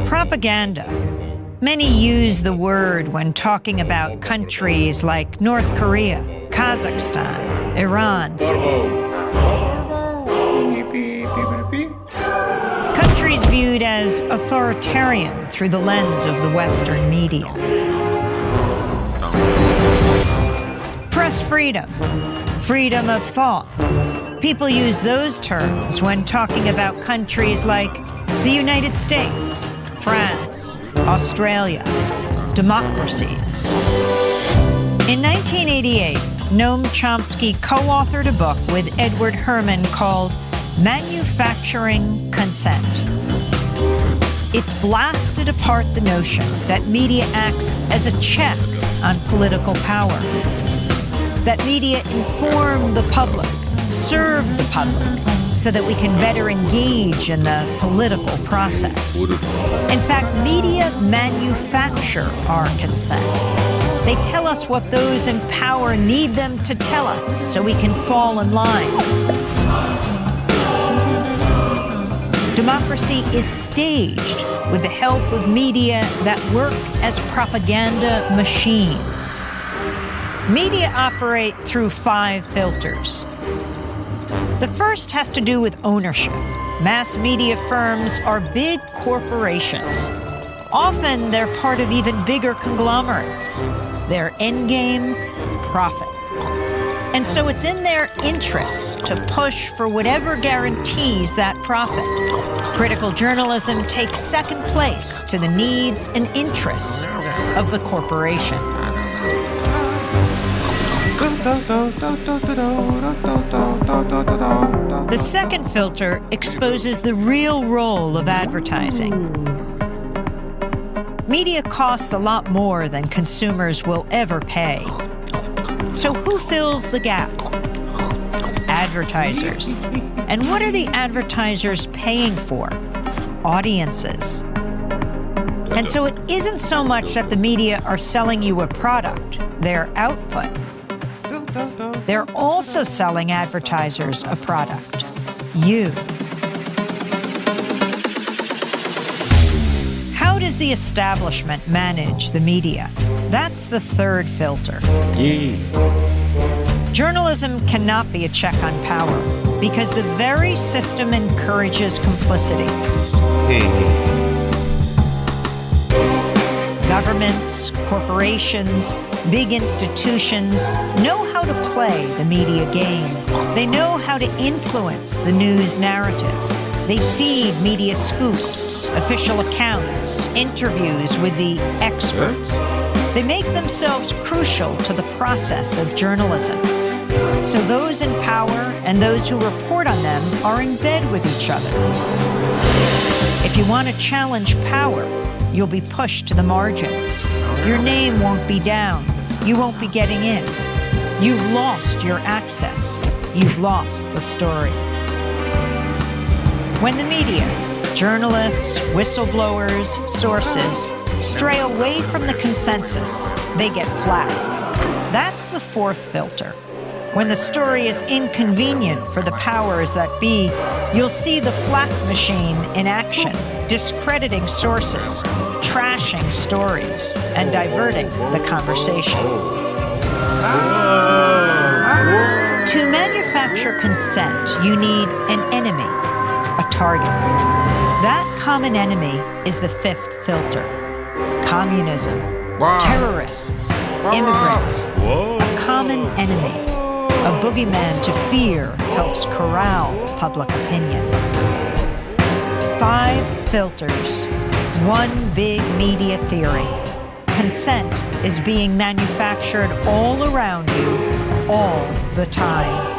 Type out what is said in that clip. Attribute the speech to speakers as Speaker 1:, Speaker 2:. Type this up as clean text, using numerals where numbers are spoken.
Speaker 1: Propaganda. Many use the word when talking about countries like North Korea, Kazakhstan, Iran. Countries viewed as authoritarian through the lens of the Western media. Press freedom, freedom of thought. People use those terms when talking about countries like the United States, France, Australia, democracies. In 1988, Noam Chomsky co-authored a book with Edward Herman called Manufacturing Consent. It blasted apart the notion that media acts as a check on political power, that media inform the public, serve the public, so that we can better engage in the political process. In fact, media manufacture our consent. They tell us what those in power need them to tell us so we can fall in line. Democracy is staged with the help of media that work as propaganda machines. Media operate through 5 filters. The first has to do with ownership. Mass media firms are big corporations. Often they're part of even bigger conglomerates. Their endgame, profit. And so it's in their interests to push for whatever guarantees that profit. Critical journalism takes second place to the needs and interests of the corporation. The second filter exposes the real role of advertising. Media costs a lot more than consumers will ever pay. So who fills the gap? Advertisers. And what are the advertisers paying for? Audiences. And so it isn't so much that the media are selling you a product, their output. They're also selling advertisers a product, you. How does the establishment manage the media? That's the third filter. Journalism cannot be a check on power because the very system encourages complicity. Governments, corporations, big institutions know how to play the media game. They know how to influence the news narrative. They feed media scoops, official accounts, interviews with the experts. They make themselves crucial to the process of journalism. So those in power and those who report on them are in bed with each other. If you want to challenge power, you'll be pushed to the margins. Your name won't be down. You won't be getting in. You've lost your access. You've lost the story. When the media, journalists, whistleblowers, sources, stray away from the consensus, they get flat. That's the fourth filter. When the story is inconvenient for the powers that be, you'll see the flak machine in action, discrediting sources, trashing stories, and diverting the conversation. To manufacture consent, you need an enemy, a target. That common enemy is the fifth filter. Communism, terrorists, immigrants, a common enemy. A boogeyman to fear helps corral public opinion. 5 filters, one big media theory. Consent is being manufactured all around you, all the time.